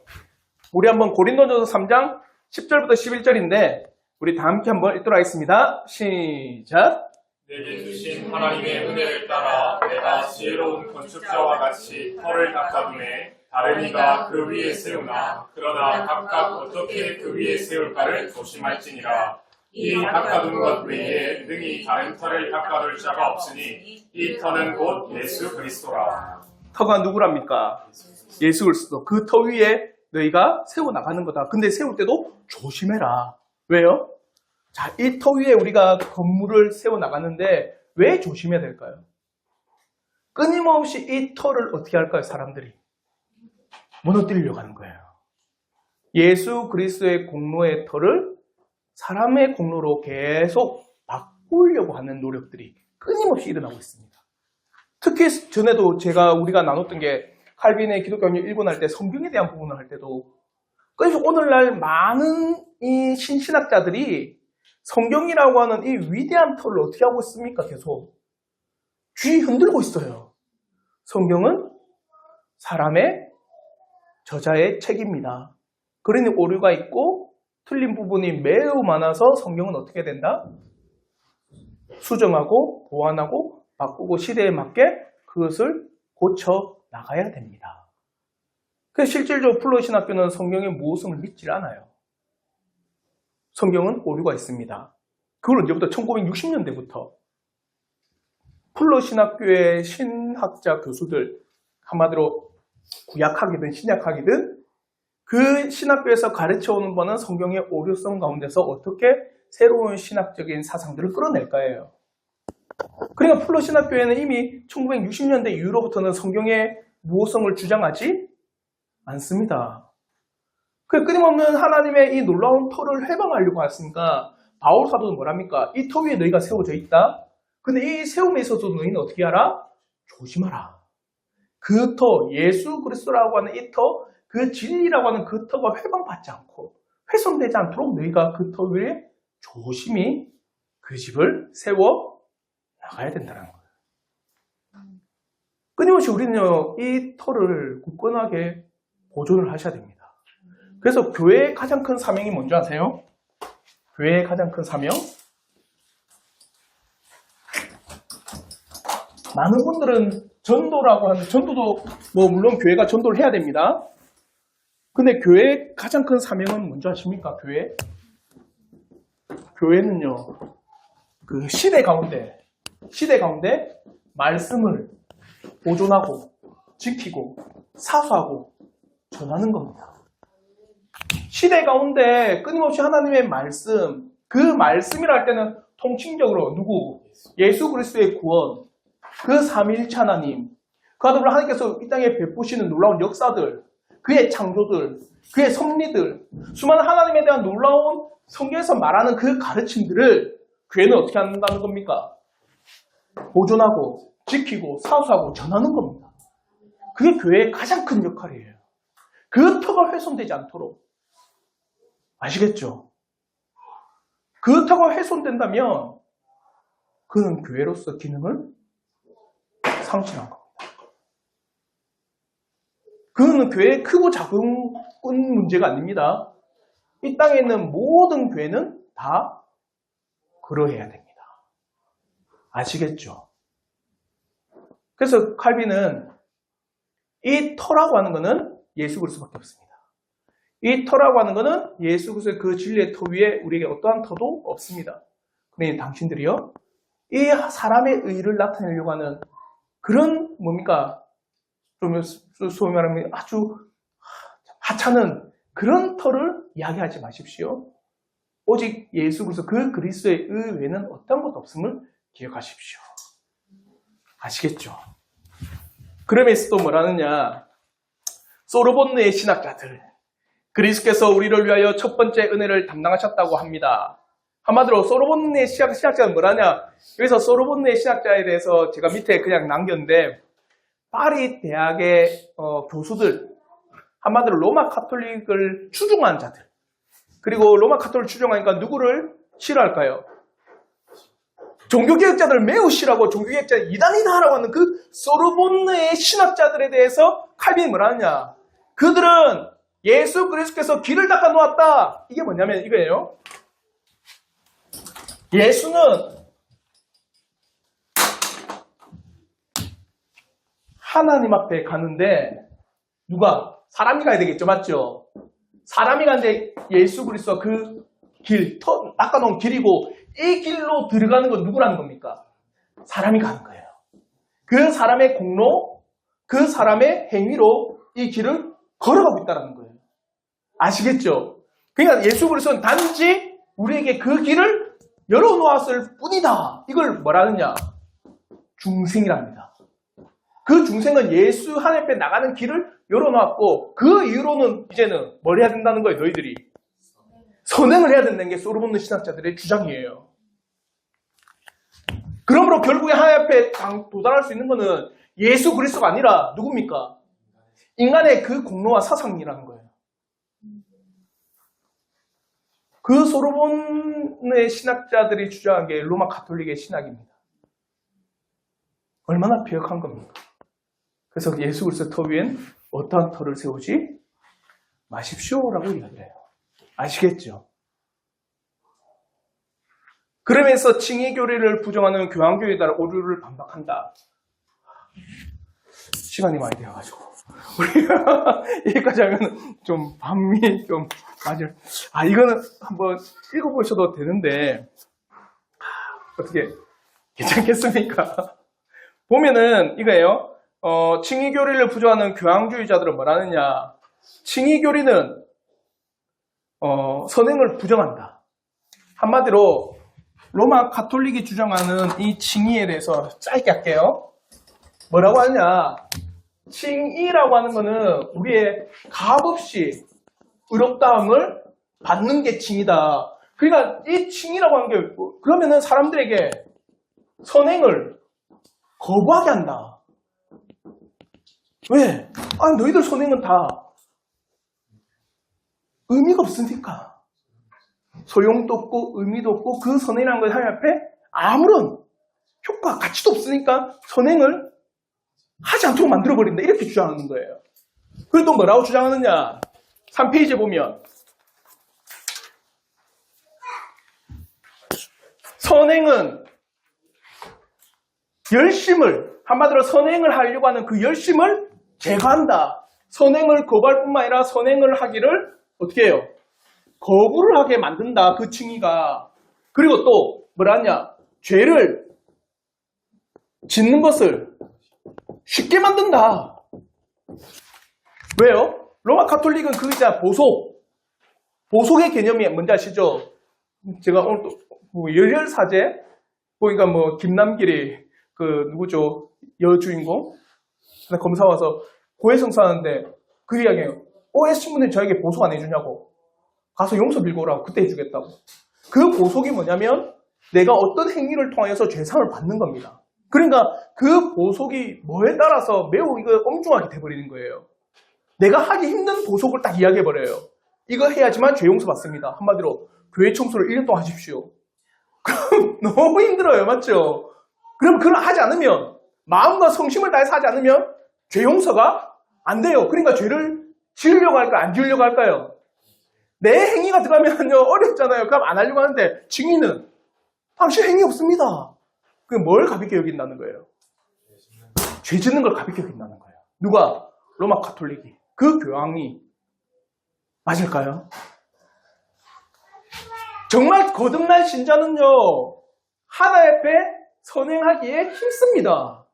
우리 한번 고린도전서 3장 10절부터 11절인데 우리 다 함께 한번 읽도록 하겠습니다. 시작. 내게 주신 하나님의 은혜를 따라 내가 지혜로운 건축자와 같이 터를 닦아두매 다른 이가 그 위에 세우나 그러나 각각 어떻게 그 위에 세울까를 조심할지니라. 이 닦아둔 것 외에 능히 다른 터를 닦아둘 자가 없으니 이 터는 곧 예수 그리스도라. 터가 누구랍니까? 예수 그리스도. 그 터 위에 너희가 세워나가는 거다. 근데 세울 때도 조심해라. 왜요? 자, 이 터 위에 우리가 건물을 세워나가는데 왜 조심해야 될까요? 끊임없이 이 터를 어떻게 할까요? 사람들이 무너뜨리려고 하는 거예요. 예수 그리스도의 공로의 터를 사람의 공로로 계속 바꾸려고 하는 노력들이 끊임없이 일어나고 있습니다. 특히 전에도 우리가 나눴던 게 칼빈의 기독교학력 1권 할 때 성경에 대한 부분을 할 때도 그래서 오늘날 많은 이 신신학자들이 성경이라고 하는 이 위대한 터를 어떻게 하고 있습니까? 계속 쥐 흔들고 있어요. 성경은 사람의 저자의 책입니다. 그러니 오류가 있고 틀린 부분이 매우 많아서 성경은 어떻게 된다? 수정하고 보완하고 바꾸고 시대에 맞게 그것을 고쳐 나가야 됩니다. 그래서 실질적으로 플로우 신학교는 성경의 모성을 믿질 않아요. 성경은 오류가 있습니다. 그걸 언제부터? 1960년대부터 플로우 신학교의 신학자 교수들 한마디로 구약학이든 신약학이든 그 신학교에서 가르쳐오는 바는 성경의 오류성 가운데서 어떻게 새로운 신학적인 사상들을 끌어낼까예요. 그러니까 플로우 신학교에는 이미 1960년대 이후로부터는 성경의 무호성을 주장하지 않습니다. 그 끊임없는 하나님의 이 놀라운 터를 해방하려고 했으니까 바울 사도는 뭐랍니까? 이 터 위에 너희가 세워져 있다. 근데 이 세움에 있어서 너희는 어떻게 하라? 조심하라. 그 터, 예수 그리스도라고 하는 이 터, 그 진리라고 하는 그 터가 회방받지 않고 훼손되지 않도록 너희가 그 터 위에 조심히 그 집을 세워 나가야 된다는 거예요. 끊임없이 우리는요, 이 터를 굳건하게 보존을 하셔야 됩니다. 그래서 교회의 가장 큰 사명이 뭔지 아세요? 교회의 가장 큰 사명? 많은 분들은 전도라고 하는, 전도도 물론 교회가 전도를 해야 됩니다. 근데 교회의 가장 큰 사명은 뭔지 아십니까? 교회는요, 그 시대 가운데 말씀을 보존하고 지키고 사수하고 전하는 겁니다. 시대 가운데 끊임없이 하나님의 말씀, 그 말씀이라 할 때는 통칭적으로 누구? 예수 그리스도의 구원, 그 삼위일체 하나님, 그 더불어 하나님께서 이 땅에 베푸시는 놀라운 역사들, 그의 창조들, 그의 섭리들, 수많은 하나님에 대한 놀라운 성경에서 말하는 그 가르침들을 교회는 어떻게 한다는 겁니까? 보존하고 지키고 사수하고 전하는 겁니다. 그게 교회의 가장 큰 역할이에요. 그 터가 훼손되지 않도록. 아시겠죠? 그 터가 훼손된다면 그는 교회로서 기능을 상실한 겁니다. 그는 교회의 크고 작은 문제가 아닙니다. 이 땅에 있는 모든 교회는 다 그러해야 됩니다. 아시겠죠? 그래서 칼빈은 이 터라고 하는 것은 예수 그리스도밖에 없습니다. 이 터라고 하는 것은 예수 그리스도의 그 진리의 터 위에 우리에게 어떠한 터도 없습니다. 그러니 당신들이요, 이 사람의 의를 나타내려고 하는 그런 뭡니까? 좀 소위 말하면 아주 하찮은 그런 터를 이야기하지 마십시오. 오직 예수 그리스도 그 그리스도의 의 외에는 어떤 것도 없음을 기억하십시오. 아시겠죠? 그러면서 또 뭐라느냐? 소르본느의 신학자들, 그리스도께서 우리를 위하여 첫 번째 은혜를 담당하셨다고 합니다. 한마디로 소르본느의 신학자는 뭐라냐? 여기서 소르본느의 신학자에 대해서 제가 밑에 그냥 남겼는데, 파리 대학의 교수들, 한마디로 로마 카톨릭을 추종한 자들, 그리고 로마 카톨릭을 추종하니까 누구를 싫어할까요? 종교개혁자들을 매우 싫어하고 종교개혁자 이단이다라고 하는 그 소르본느의 신학자들에 대해서 칼빈이 뭐라 하느냐? 그들은 예수 그리스도께서 길을 닦아 놓았다. 이게 뭐냐면 이거예요. 예수는 하나님 앞에 가는데 누가? 사람이 가야 되겠죠. 맞죠? 사람이 가는데 예수 그리스도가 그 길, 닦아놓은 길이고 이 길로 들어가는 건 누구라는 겁니까? 사람이 가는 거예요. 그 사람의 공로, 그 사람의 행위로 이 길을 걸어가고 있다는 거예요. 아시겠죠? 그러니까 예수 그리스도는 단지 우리에게 그 길을 열어놓았을 뿐이다. 이걸 뭐라느냐? 중생이랍니다. 그 중생은 예수 하나님 앞에 나가는 길을 열어놓았고 그 이후로는 이제는 뭘 해야 된다는 거예요. 너희들이 선행을 해야 된다는 게 소르본느 신학자들의 주장이에요. 그러므로 결국에 하나님 앞에 도달할 수 있는 것은 예수 그리스도가 아니라 누굽니까? 인간의 그 공로와 사상이라는 거예요. 그 소르본의 신학자들이 주장한 게 로마 가톨릭의 신학입니다. 얼마나 비역한 겁니까? 그래서 예수 그리스도 터 위엔 어떠한 터를 세우지 마십시오라고 이야기해요. 아시겠죠? 그러면서 칭의교리를 부정하는 교황교회에 따라 오류를 반박한다. 시간이 많이 되어가지고 우리가 여기까지 하면 좀 밤이 좀 맞을. 이거는 한번 읽어보셔도 되는데 어떻게 괜찮겠습니까? 보면은 이거예요. 칭의교리를 부정하는 교황주의자들은 뭐라느냐? 칭의교리는 선행을 부정한다. 한마디로 로마 가톨릭이 주장하는 이 칭의에 대해서 짧게 할게요. 뭐라고 하냐? 칭의라고 하는 거는 우리의 값없이 의롭다함을 받는 게 칭의다. 그러니까 이 칭의라고 하는 게 그러면은 사람들에게 선행을 거부하게 한다. 왜? 너희들 선행은 다 의미가 없으니까. 소용도 없고 의미도 없고 그 선행이라는 것 하나님 앞에 아무런 효과, 가치도 없으니까 선행을 하지 않도록 만들어버린다. 이렇게 주장하는 거예요. 그리고 또 뭐라고 주장하느냐? 3페이지에 보면 선행은 열심을, 한마디로 선행을 하려고 하는 그 열심을 제거한다. 선행을 거부할 뿐만 아니라 선행을 하기를 어떻게 해요? 거부를 하게 만든다. 그 칭의가. 그리고 또 뭐라 하냐? 죄를 짓는 것을 쉽게 만든다. 왜요? 로마 가톨릭은 그 이제 보속의 개념이 뭔지 아시죠? 제가 오늘 또 열혈사제 보니까 김남길이 그 누구죠? 여주인공 검사 와서 고해성사하는데 그 이야기예요. 신부님 저에게 보석 안 해주냐고. 가서 용서 빌고 오라고. 그때 해주겠다고. 그 보석이 뭐냐면 내가 어떤 행위를 통해서 죄상을 받는 겁니다. 그러니까 그 보석이 뭐에 따라서 매우 이거 엄중하게 돼버리는 거예요. 내가 하기 힘든 보석을 딱 이야기해버려요. 이거 해야지만 죄 용서 받습니다. 한마디로 교회 청소를 1년 동안 하십시오. 그럼 너무 힘들어요. 맞죠? 그럼 그걸 하지 않으면 마음과 성심을 다해서 하지 않으면 죄 용서가 안 돼요. 그러니까 죄를 지으려고 할까요? 안 지으려고 할까요? 내 행위가 들어가면요 어렵잖아요. 그럼 안 하려고 하는데 증인은 당신 행위 없습니다. 그럼 뭘 가볍게 여긴다는 거예요? 죄 짓는 걸 가볍게 여긴다는 거예요. 누가? 로마 가톨릭이. 그 교황이. 맞을까요? 정말 거듭난 신자는요 하나님 앞에 선행하기에 힘씁니다.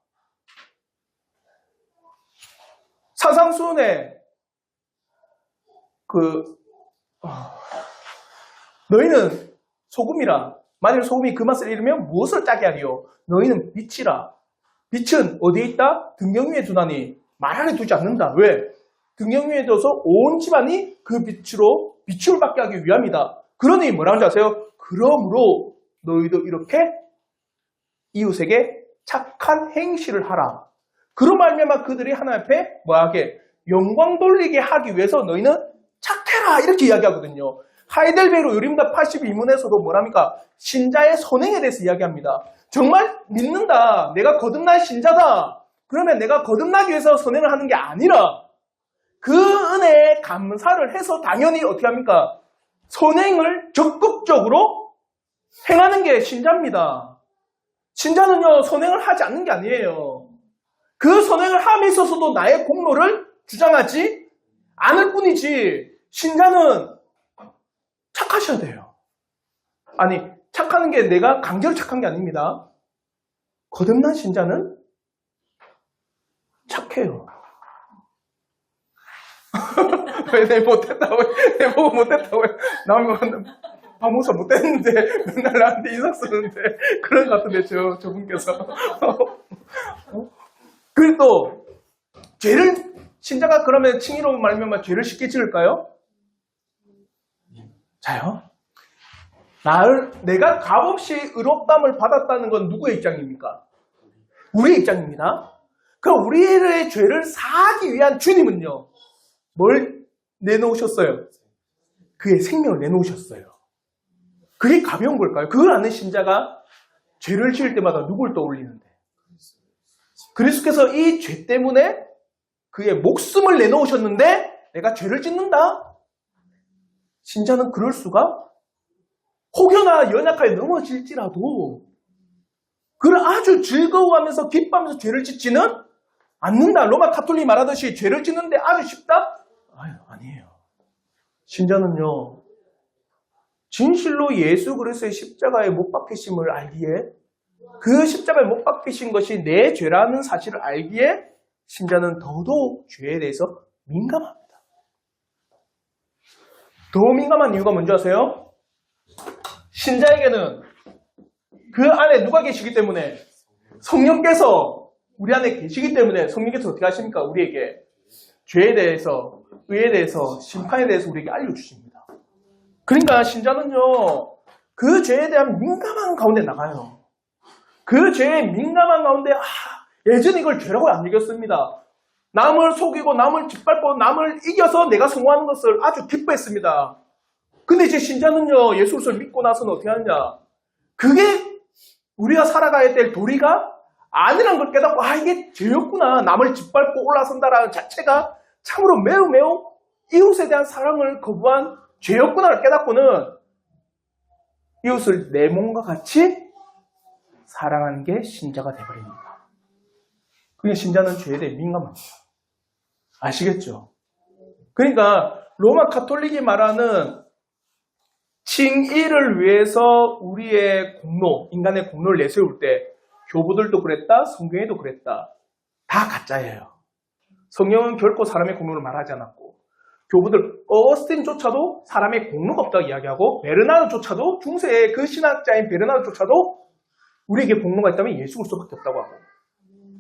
사상수훈에 너희는 소금이라 만일 소금이 그 맛을 잃으면 무엇을 짜게 하리요? 너희는 빛이라. 빛은 어디에 있다? 등경 위에 두나니 말 안에 두지 않는다. 왜? 등경 위에 둬서 온 집안이 그 빛으로 비춤을 받게 하기 위함이다. 그러니 뭐라는 줄 아세요? 그러므로 너희도 이렇게 이웃에게 착한 행실을 하라. 그로 말미암아 그들이 하나님 앞에 뭐하게? 영광 돌리게 하기 위해서 너희는 착해라. 이렇게 이야기하거든요. 하이델베르 요림답 82문에서도 뭐랍니까? 신자의 선행에 대해서 이야기합니다. 정말 믿는다. 내가 거듭난 신자다. 그러면 내가 거듭나기 위해서 선행을 하는 게 아니라 그 은혜에 감사를 해서 당연히 어떻게 합니까? 선행을 적극적으로 행하는 게 신자입니다. 신자는요, 선행을 하지 않는 게 아니에요. 그 선행을 함에 있어서도 나의 공로를 주장하지 않을 뿐이지, 신자는 착하셔야 돼요. 아니, 착하는 게 내가 강제로 착한 게 아닙니다. 거듭난 신자는 착해요. 왜 내 못했다고, 내 보고 못했다고, 나는 방문사 못했는데, 맨날 나한테 인상 쓰는데, 그런 것 같은데, 저분께서. 그래도, 신자가 그러면 칭의로 말하면 죄를 쉽게 지을까요? 자요? 내가 값없이 의롭담을 받았다는 건 누구의 입장입니까? 우리의 입장입니다. 그럼 우리의 죄를 사하기 위한 주님은요, 뭘 내놓으셨어요? 그의 생명을 내놓으셨어요. 그게 가벼운 걸까요? 그걸 아는 신자가 죄를 지을 때마다 누굴 떠올리는데? 그리스도께서 이 죄 때문에 그의 목숨을 내놓으셨는데 내가 죄를 짓는다? 신자는 그럴 수가? 혹여나 연약하게 넘어질지라도 그를 아주 즐거워하면서 기뻐하면서 죄를 짓지는 않는다. 로마 가톨릭이 말하듯이 죄를 짓는데 아주 쉽다? 아니에요. 신자는요, 진실로 예수 그리스도의 십자가에 못 박히심을 알기에, 그 십자가에 못 박히신 것이 내 죄라는 사실을 알기에 신자는 더더욱 죄에 대해서 민감합니다. 더 민감한 이유가 뭔지 아세요? 신자에게는 그 안에 누가 계시기 때문에, 성령께서 우리 안에 계시기 때문에 성령께서 어떻게 하십니까? 우리에게 죄에 대해서, 의에 대해서, 심판에 대해서 우리에게 알려주십니다. 그러니까 신자는요, 그 죄에 대한 민감한 가운데 나가요. 그 죄에 민감한 가운데 예전에 이걸 죄라고 안 여겼습니다. 남을 속이고 남을 짓밟고 남을 이겨서 내가 성공하는 것을 아주 기뻐했습니다. 근데 이제 신자는요, 예수 그리스도를 믿고 나서는 어떻게 하느냐? 그게 우리가 살아가야 될 도리가 아니란 걸 깨닫고, 이게 죄였구나. 남을 짓밟고 올라선다라는 자체가 참으로 매우 이웃에 대한 사랑을 거부한 죄였구나를 깨닫고는 이웃을 내 몸과 같이 사랑하는 게 신자가 되어버립니다. 그게 신자는 죄에 대해 민감합니다. 아시겠죠? 그러니까 로마 가톨릭이 말하는 칭의를 위해서 우리의 공로, 인간의 공로를 내세울 때 교부들도 그랬다, 성경에도 그랬다. 다 가짜예요. 성경은 결코 사람의 공로를 말하지 않았고 교부들 어거스틴조차도 사람의 공로가 없다고 이야기하고 베르나르조차도 중세의 그 신학자인 베르나르조차도 우리에게 공로가 있다면 예수 그리스도밖에 없다고 하고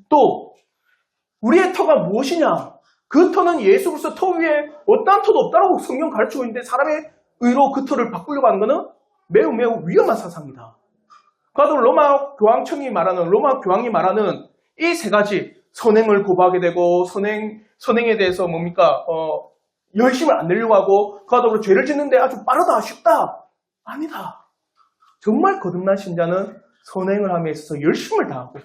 또 우리의 터가 무엇이냐? 그 터는 예수 그리스도 터 위에 어떠한 터도 없다고 성경 가르치고 있는데 사람의 의로 그 터를 바꾸려고 하는 것은 매우 매우 위험한 사상이다. 그래도 로마 교황청이 말하는 로마 교황이 말하는 이 세 가지 선행을 고부하게 되고 선행에 대해서 뭡니까? 열심을 안 내려고 하고 그하더러 죄를 짓는데 아주 빠르다 쉽다. 아니다. 정말 거듭난 신자는 선행을 함에 있어서 열심을 다하고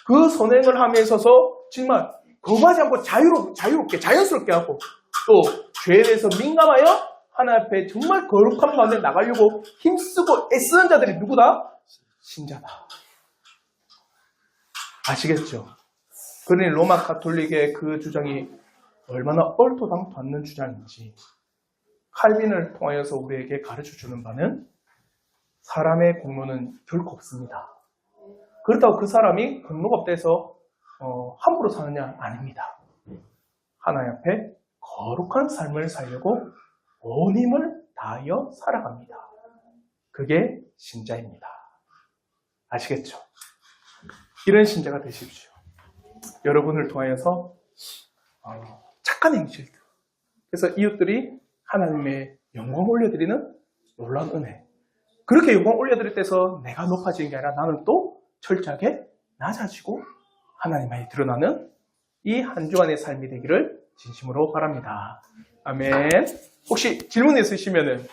그 선행을 함에 있어서 정말 거부하지 않고 자유롭게 자연스럽게 하고 또 죄에 대해서 민감하여 하나님 앞에 정말 거룩한 가운데 나가려고 힘쓰고 애쓰는 자들이 누구다? 신자다. 아시겠죠? 그러니 로마 가톨릭의 그 주장이 얼마나 얼토당토 않는 주장인지 칼빈을 통하여서 우리에게 가르쳐주는 바는 사람의 공로는 결코 없습니다. 그렇다고 그 사람이 공로가 없다 해서 함부로 사느냐? 아닙니다. 하나님 앞에 거룩한 삶을 살려고 온 힘을 다하여 살아갑니다. 그게 신자입니다. 아시겠죠? 이런 신자가 되십시오. 여러분을 통하여서 착한 행실들 그래서 이웃들이 하나님의 영광 올려드리는 놀라운 은혜 그렇게 영광 올려드릴 때서 내가 높아지는 게 아니라 나는 또 철저하게 낮아지고 하나님만이 드러나는 이 한 주간의 삶이 되기를 진심으로 바랍니다. 아멘. 혹시 질문 있으시면은